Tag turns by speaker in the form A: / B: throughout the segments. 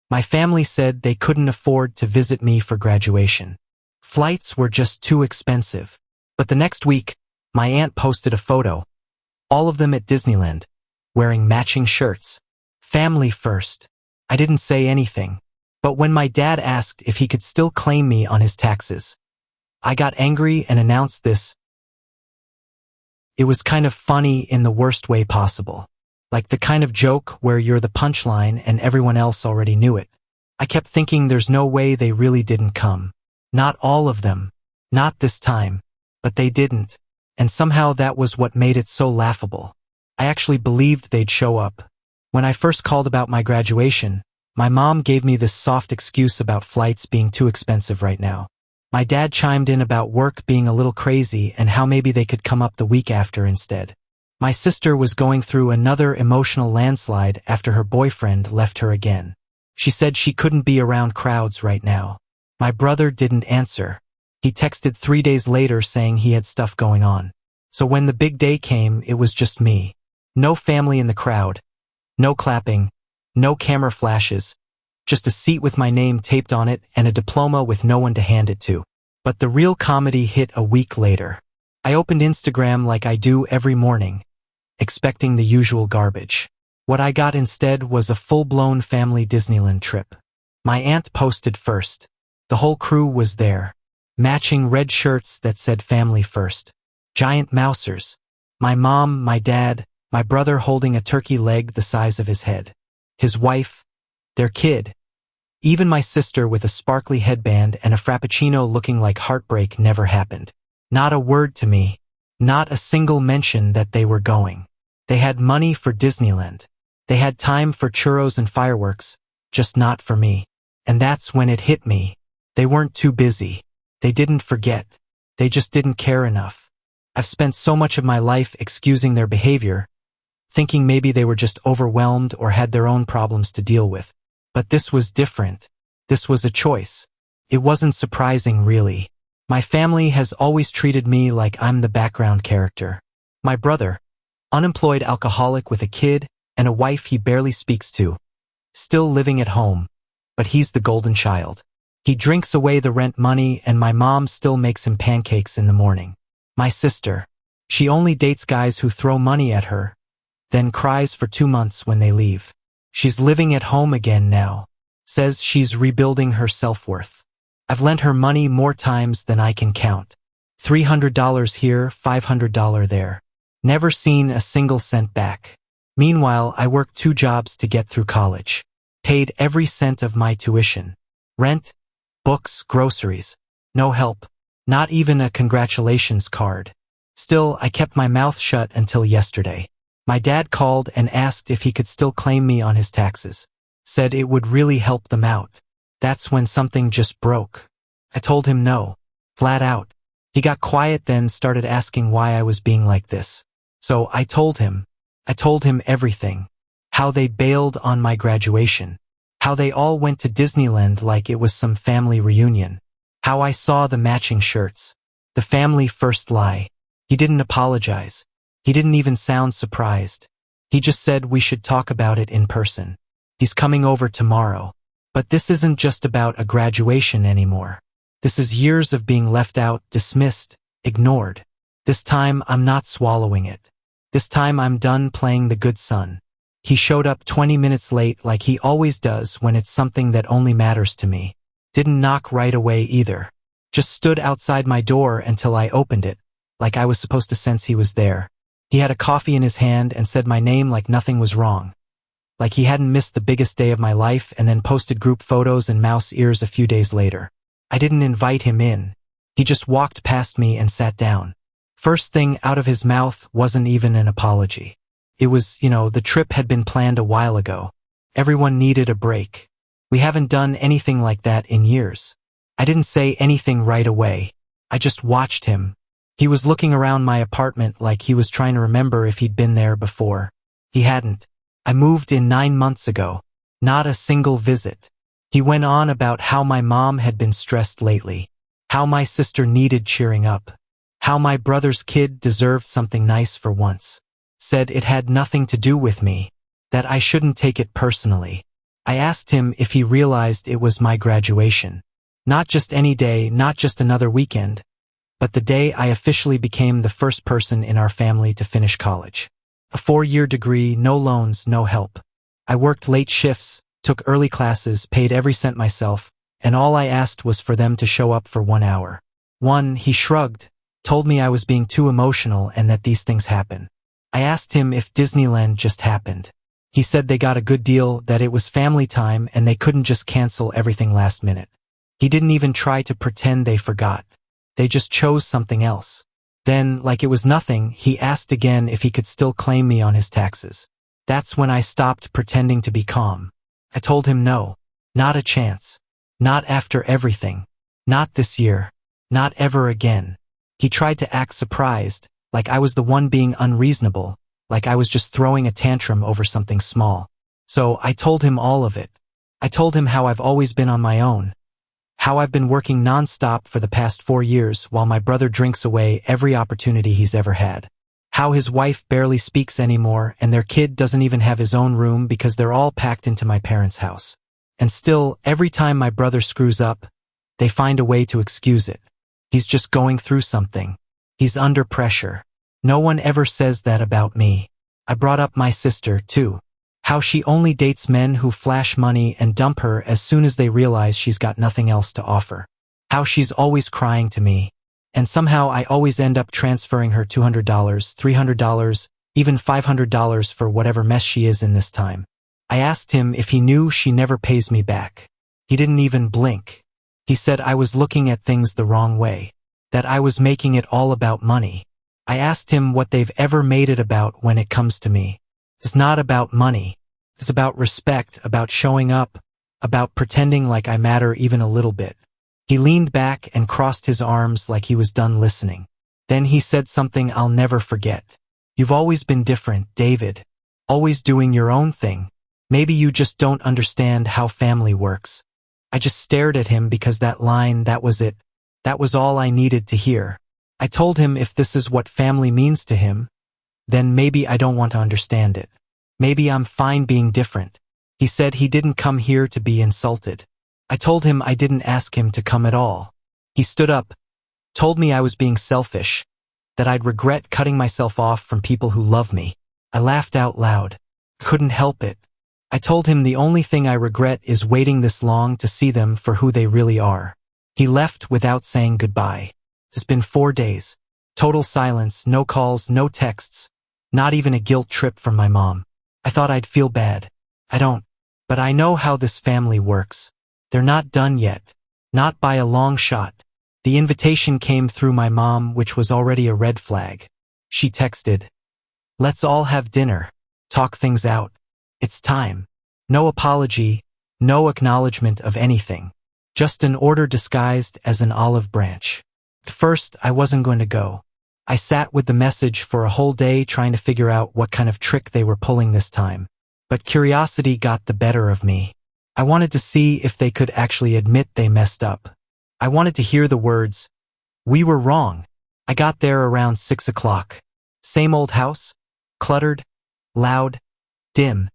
A: My family said they couldn't afford to visit me for graduation. Flights were just too expensive. But the next week, my aunt posted a photo, all of them at Disneyland, wearing matching shirts. Family first. I didn't say anything. But when my dad asked if he could still claim me on his taxes, I got angry and announced this. It was kind of funny in the worst way possible. Like the kind of joke where you're the punchline and everyone else already knew it. I kept thinking there's no way they really didn't come. Not all of them. Not this time. But they didn't. And somehow that was what made it so laughable. I actually believed they'd show up. When I first called about my graduation, my mom gave me this soft excuse about flights being too expensive right now. My dad chimed in about work being a little crazy and how maybe they could come up the week after instead. My sister was going through another emotional landslide after her boyfriend left her again. She said she couldn't be around crowds right now. My brother didn't answer. He texted 3 days later saying he had stuff going on. So when the big day came, it was just me. No family in the crowd. No clapping. No camera flashes. Just a seat with my name taped on it and a diploma with no one to hand it to. But the real comedy hit a week later. I opened Instagram like I do every morning, expecting the usual garbage. What I got instead was a full-blown family Disneyland trip. My aunt posted first. The whole crew was there. Matching red shirts that said family first. Giant mousers. My mom, my dad, my brother holding a turkey leg the size of his head. His wife, their kid. Even my sister with a sparkly headband and a frappuccino looking like heartbreak never happened. Not a word to me. Not a single mention that they were going. They had money for Disneyland. They had time for churros and fireworks, just not for me. And that's when it hit me. They weren't too busy. They didn't forget. They just didn't care enough. I've spent so much of my life excusing their behavior, thinking maybe they were just overwhelmed or had their own problems to deal with. But this was different. This was a choice. It wasn't surprising, really. My family has always treated me like I'm the background character. My brother, unemployed alcoholic with a kid and a wife he barely speaks to, still living at home, but he's the golden child. He drinks away the rent money and my mom still makes him pancakes in the morning. My sister, she only dates guys who throw money at her, then cries for 2 months when they leave. She's living at home again now. Says she's rebuilding her self-worth. I've lent her money more times than I can count. $300 here, $500 there. Never seen a single cent back. Meanwhile, I worked 2 jobs to get through college. Paid every cent of my tuition. Rent, books, groceries. No help. Not even a congratulations card. Still, I kept my mouth shut until yesterday. My dad called and asked if he could still claim me on his taxes. Said it would really help them out. That's when something just broke. I told him no. Flat out. He got quiet then started asking why I was being like this. So I told him. I told him everything. How they bailed on my graduation. How they all went to Disneyland like it was some family reunion. How I saw the matching shirts. The family first lie. He didn't apologize. He didn't even sound surprised. He just said we should talk about it in person. He's coming over tomorrow. But this isn't just about a graduation anymore. This is years of being left out, dismissed, ignored. This time I'm not swallowing it. This time I'm done playing the good son. He showed up 20 minutes late like he always does when it's something that only matters to me. Didn't knock right away either. Just stood outside my door until I opened it, like I was supposed to sense he was there. He had a coffee in his hand and said my name like nothing was wrong. Like he hadn't missed the biggest day of my life and then posted group photos and mouse ears a few days later. I didn't invite him in. He just walked past me and sat down. First thing out of his mouth wasn't even an apology. It was, the trip had been planned a while ago. Everyone needed a break. We haven't done anything like that in years. I didn't say anything right away. I just watched him. He was looking around my apartment like he was trying to remember if he'd been there before. He hadn't. I moved in 9 months ago. Not a single visit. He went on about how my mom had been stressed lately. How my sister needed cheering up. How my brother's kid deserved something nice for once. Said it had nothing to do with me. That I shouldn't take it personally. I asked him if he realized it was my graduation. Not just any day, not just another weekend, but the day I officially became the first person in our family to finish college. A 4-year degree, no loans, no help. I worked late shifts, took early classes, paid every cent myself, and all I asked was for them to show up for 1 hour. He shrugged, told me I was being too emotional and that these things happen. I asked him if Disneyland just happened. He said they got a good deal, that it was family time and they couldn't just cancel everything last minute. He didn't even try to pretend they forgot. They just chose something else. Then, like it was nothing, he asked again if he could still claim me on his taxes. That's when I stopped pretending to be calm. I told him no, not a chance. Not after everything. Not this year. Not ever again. He tried to act surprised, like I was the one being unreasonable, like I was just throwing a tantrum over something small. So I told him all of it. I told him how I've always been on my own. How I've been working non-stop for the past 4 years while my brother drinks away every opportunity he's ever had. How his wife barely speaks anymore and their kid doesn't even have his own room because they're all packed into my parents' house. And still, every time my brother screws up, they find a way to excuse it. He's just going through something. He's under pressure. No one ever says that about me. I brought up my sister, too. How she only dates men who flash money and dump her as soon as they realize she's got nothing else to offer. How she's always crying to me. And somehow I always end up transferring her $200, $300, even $500 for whatever mess she is in this time. I asked him if he knew she never pays me back. He didn't even blink. He said I was looking at things the wrong way. That I was making it all about money. I asked him what they've ever made it about when it comes to me. It's not about money. It's about respect, about showing up, about pretending like I matter even a little bit. He leaned back and crossed his arms like he was done listening. Then he said something I'll never forget. You've always been different, David. Always doing your own thing. Maybe you just don't understand how family works. I just stared at him because that line, that was it. That was all I needed to hear. I told him if this is what family means to him, then maybe I don't want to understand it. Maybe I'm fine being different. He said he didn't come here to be insulted. I told him I didn't ask him to come at all. He stood up, told me I was being selfish, that I'd regret cutting myself off from people who love me. I laughed out loud. Couldn't help it. I told him the only thing I regret is waiting this long to see them for who they really are. He left without saying goodbye. It's been 4 days. Total silence, no calls, no texts, not even a guilt trip from my mom. I thought I'd feel bad. I don't. But I know how this family works. They're not done yet. Not by a long shot. The invitation came through my mom, which was already a red flag. She texted, "Let's all have dinner. Talk things out. It's time." No apology, no acknowledgement of anything. Just an order disguised as an olive branch. At first, I wasn't going to go. I sat with the message for a whole day trying to figure out what kind of trick they were pulling this time. But curiosity got the better of me. I wanted to see if they could actually admit they messed up. I wanted to hear the words, "We were wrong." I got there around 6 o'clock. Same old house? Cluttered, loud, dim.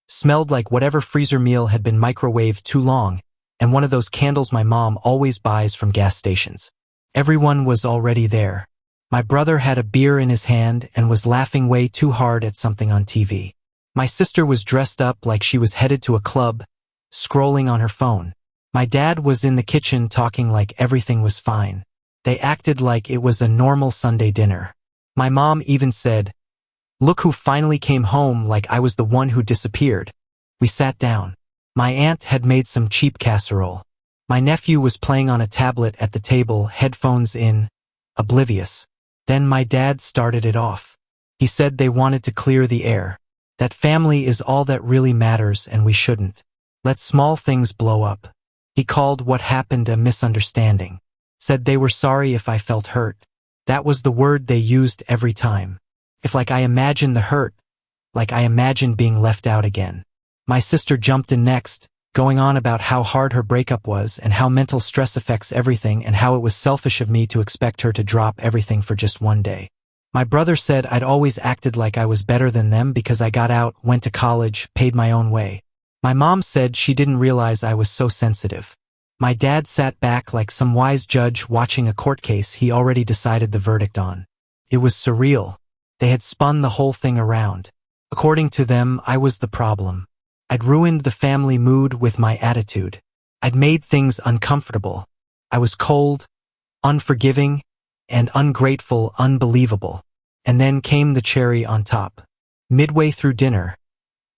A: Smelled like whatever freezer meal had been microwaved too long, and one of those candles my mom always buys from gas stations. Everyone was already there. My brother had a beer in his hand and was laughing way too hard at something on TV. My sister was dressed up like she was headed to a club, scrolling on her phone. My dad was in the kitchen talking like everything was fine. They acted like it was a normal Sunday dinner. My mom even said, "Look who finally came home," like I was the one who disappeared. We sat down. My aunt had made some cheap casserole. My nephew was playing on a tablet at the table, headphones in, oblivious. Then my dad started it off. He said they wanted to clear the air. That family is all that really matters and we shouldn't let small things blow up. He called what happened a misunderstanding. Said they were sorry if I felt hurt. That was the word they used every time. If like I imagined the hurt, like I imagined being left out again. My sister jumped in next, going on about how hard her breakup was and how mental stress affects everything and how it was selfish of me to expect her to drop everything for just 1 day. My brother said I'd always acted like I was better than them because I got out, went to college, paid my own way. My mom said she didn't realize I was so sensitive. My dad sat back like some wise judge watching a court case he already decided the verdict on. It was surreal. They had spun the whole thing around. According to them, I was the problem. I'd ruined the family mood with my attitude. I'd made things uncomfortable. I was cold, unforgiving, and ungrateful, unbelievable. And then came the cherry on top. Midway through dinner,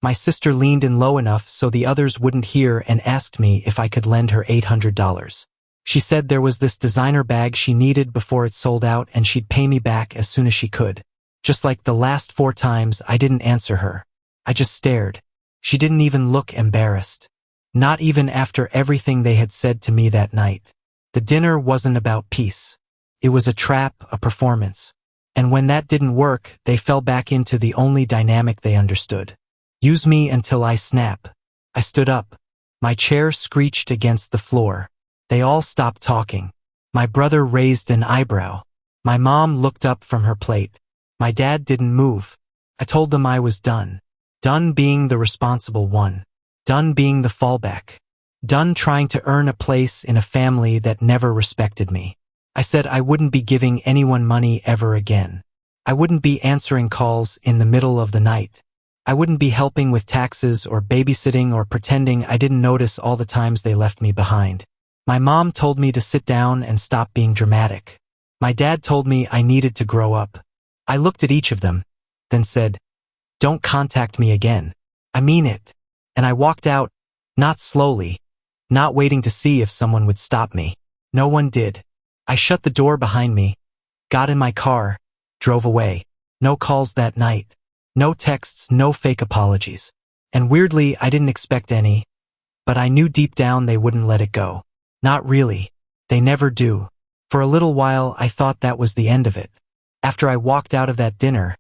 A: my sister leaned in low enough so the others wouldn't hear and asked me if I could lend her $800. She said there was this designer bag she needed before it sold out and she'd pay me back as soon as she could. Just like the last 4 times, I didn't answer her. I just stared. She didn't even look embarrassed. Not even after everything they had said to me that night. The dinner wasn't about peace. It was a trap, a performance. And when that didn't work, they fell back into the only dynamic they understood. Use me until I snap. I stood up. My chair screeched against the floor. They all stopped talking. My brother raised an eyebrow. My mom looked up from her plate. My dad didn't move. I told them I was done. Done being the responsible one. Done being the fallback. Done trying to earn a place in a family that never respected me. I said I wouldn't be giving anyone money ever again. I wouldn't be answering calls in the middle of the night. I wouldn't be helping with taxes or babysitting or pretending I didn't notice all the times they left me behind. My mom told me to sit down and stop being dramatic. My dad told me I needed to grow up. I looked at each of them, then said, "Don't contact me again. I mean it." And I walked out, not slowly, not waiting to see if someone would stop me. No one did. I shut the door behind me, got in my car, drove away. No calls that night. No texts, no fake apologies. And weirdly, I didn't expect any, but I knew deep down they wouldn't let it go. Not really. They never do. For a little while, I thought that was the end of it. After I walked out of that dinner,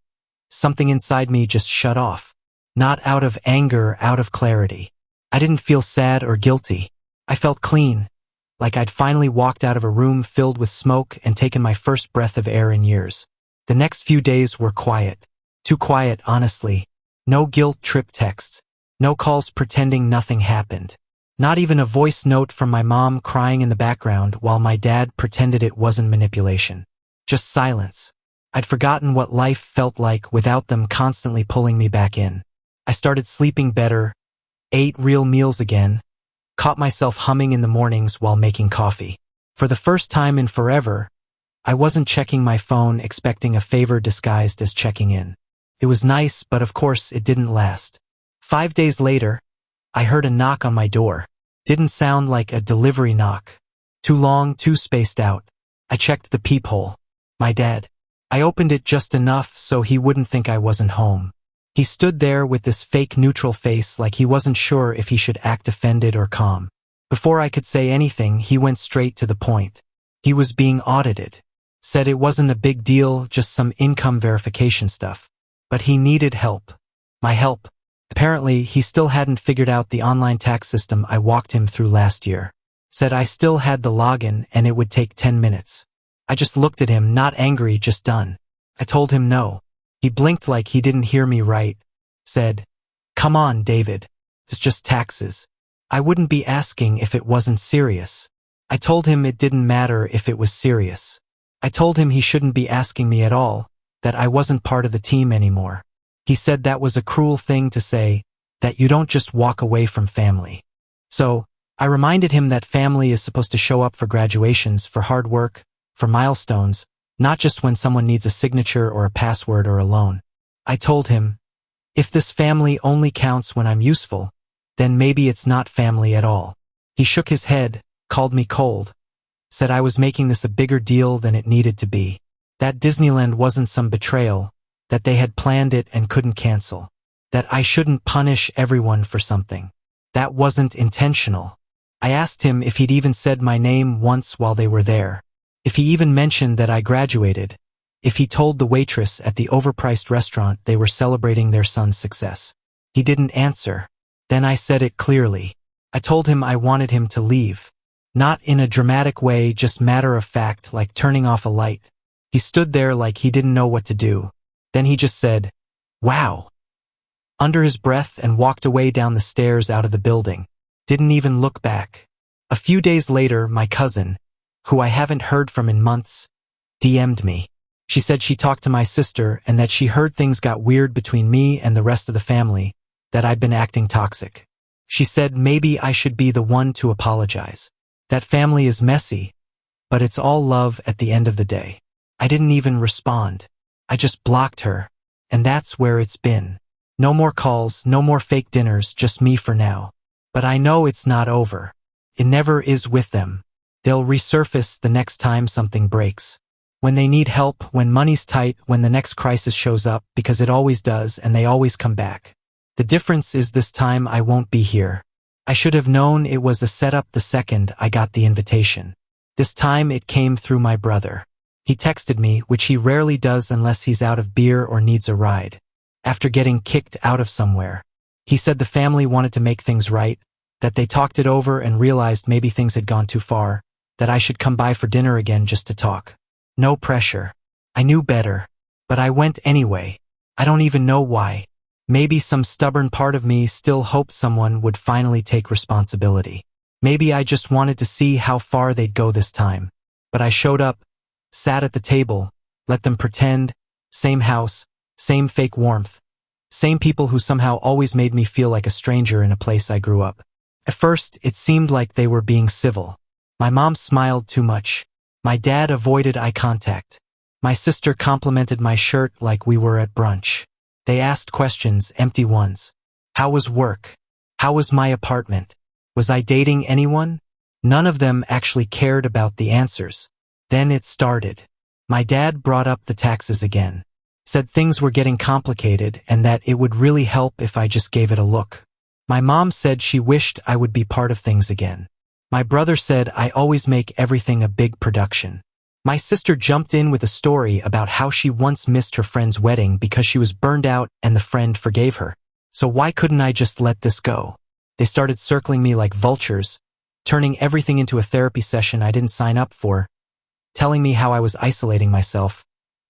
A: something inside me just shut off. Not out of anger, out of clarity. I didn't feel sad or guilty. I felt clean, like I'd finally walked out of a room filled with smoke and taken my first breath of air in years. The next few days were quiet. Too quiet, honestly. No guilt trip texts. No calls pretending nothing happened. Not even a voice note from my mom crying in the background while my dad pretended it wasn't manipulation. Just silence. I'd forgotten what life felt like without them constantly pulling me back in. I started sleeping better, ate real meals again, caught myself humming in the mornings while making coffee. For the first time in forever, I wasn't checking my phone expecting a favor disguised as checking in. It was nice, but of course it didn't last. 5 days later, I heard a knock on my door. Didn't sound like a delivery knock. Too long, too spaced out. I checked the peephole. My dad. I opened it just enough so he wouldn't think I wasn't home. He stood there with this fake neutral face like he wasn't sure if he should act offended or calm. Before I could say anything, he went straight to the point. He was being audited. Said it wasn't a big deal, just some income verification stuff. But he needed help. My help. Apparently, he still hadn't figured out the online tax system I walked him through last year. Said I still had the login and it would take 10 minutes. I just looked at him, not angry, just done. I told him no. He blinked like he didn't hear me right. Said, "Come on, David. It's just taxes." I wouldn't be asking if it wasn't serious. I told him it didn't matter if it was serious. I told him he shouldn't be asking me at all, that I wasn't part of the team anymore. He said that was a cruel thing to say, that you don't just walk away from family. So, I reminded him that family is supposed to show up for graduations, for hard work, for milestones, not just when someone needs a signature or a password or a loan. I told him, if this family only counts when I'm useful, then maybe it's not family at all. He shook his head, called me cold, said I was making this a bigger deal than it needed to be. That Disneyland wasn't some betrayal, that they had planned it and couldn't cancel. That I shouldn't punish everyone for something. That wasn't intentional. I asked him if he'd even said my name once while they were there. If he even mentioned that I graduated. If he told the waitress at the overpriced restaurant they were celebrating their son's success. He didn't answer. Then I said it clearly. I told him I wanted him to leave. Not in a dramatic way, just matter of fact, like turning off a light. He stood there like he didn't know what to do. Then he just said, "Wow." under his breath and walked away down the stairs out of the building. Didn't even look back. A few days later, my cousin, who I haven't heard from in months, DM'd me. She said she talked to my sister and that she heard things got weird between me and the rest of the family, that I'd been acting toxic. She said maybe I should be the one to apologize. That family is messy, but it's all love at the end of the day. I didn't even respond. I just blocked her, and that's where it's been. No more calls, no more fake dinners, just me for now. But I know it's not over. It never is with them. They'll resurface the next time something breaks. When they need help, when money's tight, when the next crisis shows up, because it always does, and they always come back. The difference is this time I won't be here. I should have known it was a setup the second I got the invitation. This time it came through my brother. He texted me, which he rarely does unless he's out of beer or needs a ride. After getting kicked out of somewhere. He said the family wanted to make things right, that they talked it over and realized maybe things had gone too far, that I should come by for dinner again just to talk. No pressure. I knew better. But I went anyway. I don't even know why. Maybe some stubborn part of me still hoped someone would finally take responsibility. Maybe I just wanted to see how far they'd go this time. But I showed up, sat at the table, let them pretend, same house, same fake warmth, same people who somehow always made me feel like a stranger in a place I grew up. At first, it seemed like they were being civil. My mom smiled too much. My dad avoided eye contact. My sister complimented my shirt like we were at brunch. They asked questions, empty ones. How was work? How was my apartment? Was I dating anyone? None of them actually cared about the answers. Then it started. My dad brought up the taxes again. Said things were getting complicated and that it would really help if I just gave it a look. My mom said she wished I would be part of things again. My brother said I always make everything a big production. My sister jumped in with a story about how she once missed her friend's wedding because she was burned out and the friend forgave her. So why couldn't I just let this go? They started circling me like vultures, turning everything into a therapy session I didn't sign up for, telling me how I was isolating myself,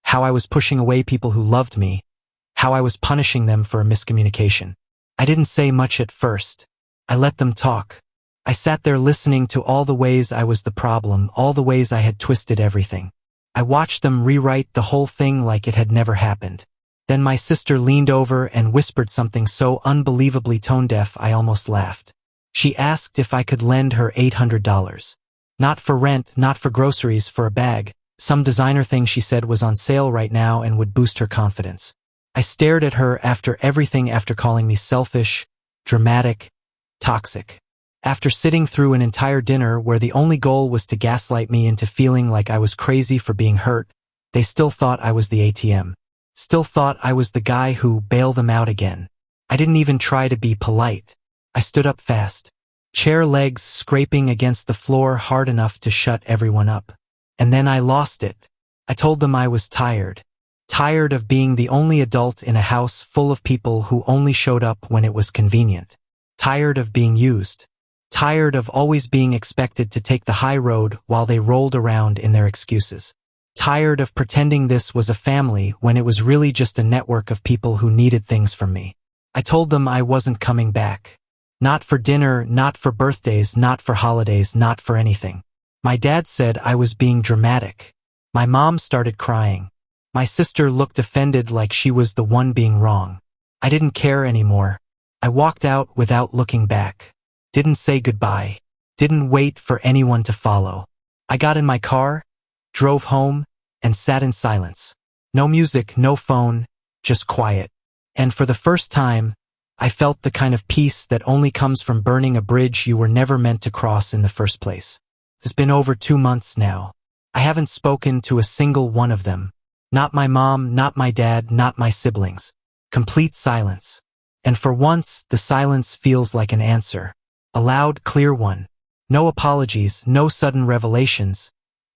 A: how I was pushing away people who loved me, how I was punishing them for a miscommunication. I didn't say much at first. I let them talk. I sat there listening to all the ways I was the problem, all the ways I had twisted everything. I watched them rewrite the whole thing like it had never happened. Then my sister leaned over and whispered something so unbelievably tone-deaf I almost laughed. She asked if I could lend her $800. Not for rent, not for groceries, for a bag. Some designer thing she said was on sale right now and would boost her confidence. I stared at her after everything, after calling me selfish, dramatic, toxic. After sitting through an entire dinner where the only goal was to gaslight me into feeling like I was crazy for being hurt, they still thought I was the ATM. Still thought I was the guy who bailed them out again. I didn't even try to be polite. I stood up fast, chair legs scraping against the floor hard enough to shut everyone up. And then I lost it. I told them I was tired. Tired of being the only adult in a house full of people who only showed up when it was convenient. Tired of being used. Tired of always being expected to take the high road while they rolled around in their excuses. Tired of pretending this was a family when it was really just a network of people who needed things from me. I told them I wasn't coming back. Not for dinner, not for birthdays, not for holidays, not for anything. My dad said I was being dramatic. My mom started crying. My sister looked offended like she was the one being wrong. I didn't care anymore. I walked out without looking back. Didn't say goodbye. Didn't wait for anyone to follow. I got in my car, drove home, and sat in silence. No music, no phone, just quiet. And for the first time, I felt the kind of peace that only comes from burning a bridge you were never meant to cross in the first place. It's been over 2 months now. I haven't spoken to a single one of them. Not my mom, not my dad, not my siblings. Complete silence. And for once, the silence feels like an answer. A loud, clear one. No apologies, no sudden revelations.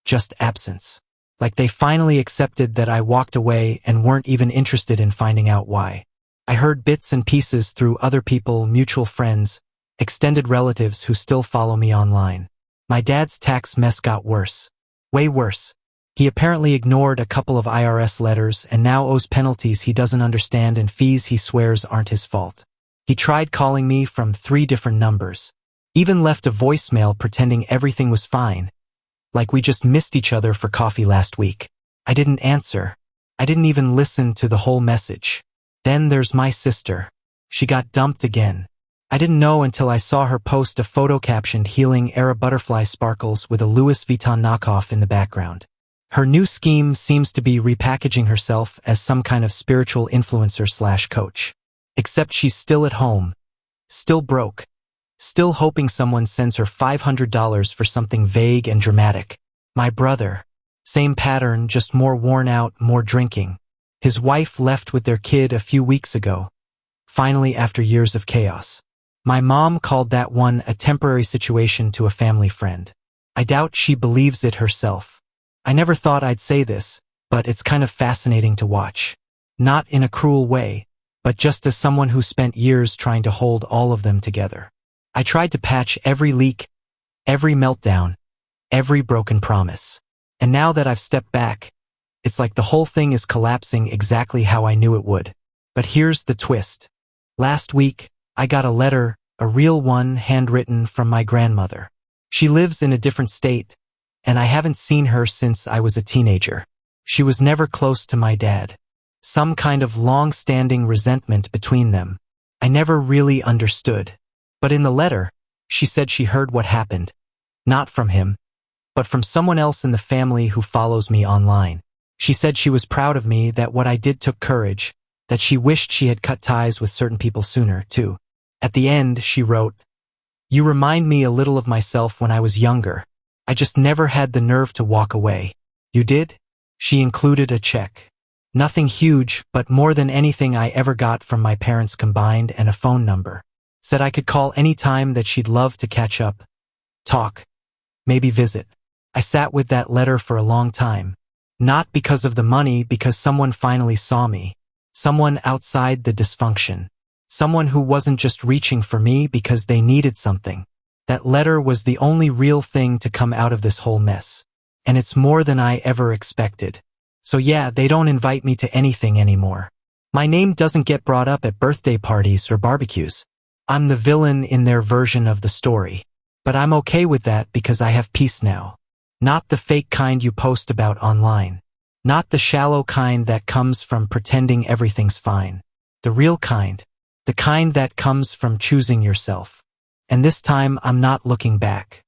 A: Just absence. Like they finally accepted that I walked away and weren't even interested in finding out why. I heard bits and pieces through other people, mutual friends, extended relatives who still follow me online. My dad's tax mess got worse. Way worse. He apparently ignored a couple of IRS letters and now owes penalties he doesn't understand and fees he swears aren't his fault. He tried calling me from 3 different numbers. Even left a voicemail pretending everything was fine, like we just missed each other for coffee last week. I didn't answer. I didn't even listen to the whole message. Then there's my sister. She got dumped again. I didn't know until I saw her post a photo captioned "Healing Era Butterfly Sparkles" with a Louis Vuitton knockoff in the background. Her new scheme seems to be repackaging herself as some kind of spiritual influencer/coach. Except she's still at home, still broke, still hoping someone sends her $500 for something vague and dramatic. My brother. Same pattern, just more worn out, more drinking. His wife left with their kid a few weeks ago, finally after years of chaos. My mom called that one a temporary situation to a family friend. I doubt she believes it herself. I never thought I'd say this, but it's kind of fascinating to watch. Not in a cruel way, but just as someone who spent years trying to hold all of them together. I tried to patch every leak, every meltdown, every broken promise. And now that I've stepped back, it's like the whole thing is collapsing exactly how I knew it would. But here's the twist. Last week, I got a letter, a real one, handwritten from my grandmother. She lives in a different state, and I haven't seen her since I was a teenager. She was never close to my dad. Some kind of long-standing resentment between them. I never really understood. But in the letter, she said she heard what happened. Not from him, but from someone else in the family who follows me online. She said she was proud of me, that what I did took courage, that she wished she had cut ties with certain people sooner, too. At the end, she wrote, "You remind me a little of myself when I was younger. I just never had the nerve to walk away." You did? She included a check. Nothing huge, but more than anything I ever got from my parents combined, and a phone number. Said I could call any time, that she'd love to catch up, talk, maybe visit. I sat with that letter for a long time. Not because of the money, because someone finally saw me. Someone outside the dysfunction. Someone who wasn't just reaching for me because they needed something. That letter was the only real thing to come out of this whole mess. And it's more than I ever expected. So yeah, they don't invite me to anything anymore. My name doesn't get brought up at birthday parties or barbecues. I'm the villain in their version of the story. But I'm okay with that because I have peace now. Not the fake kind you post about online. Not the shallow kind that comes from pretending everything's fine. The real kind. The kind that comes from choosing yourself. And this time I'm not looking back.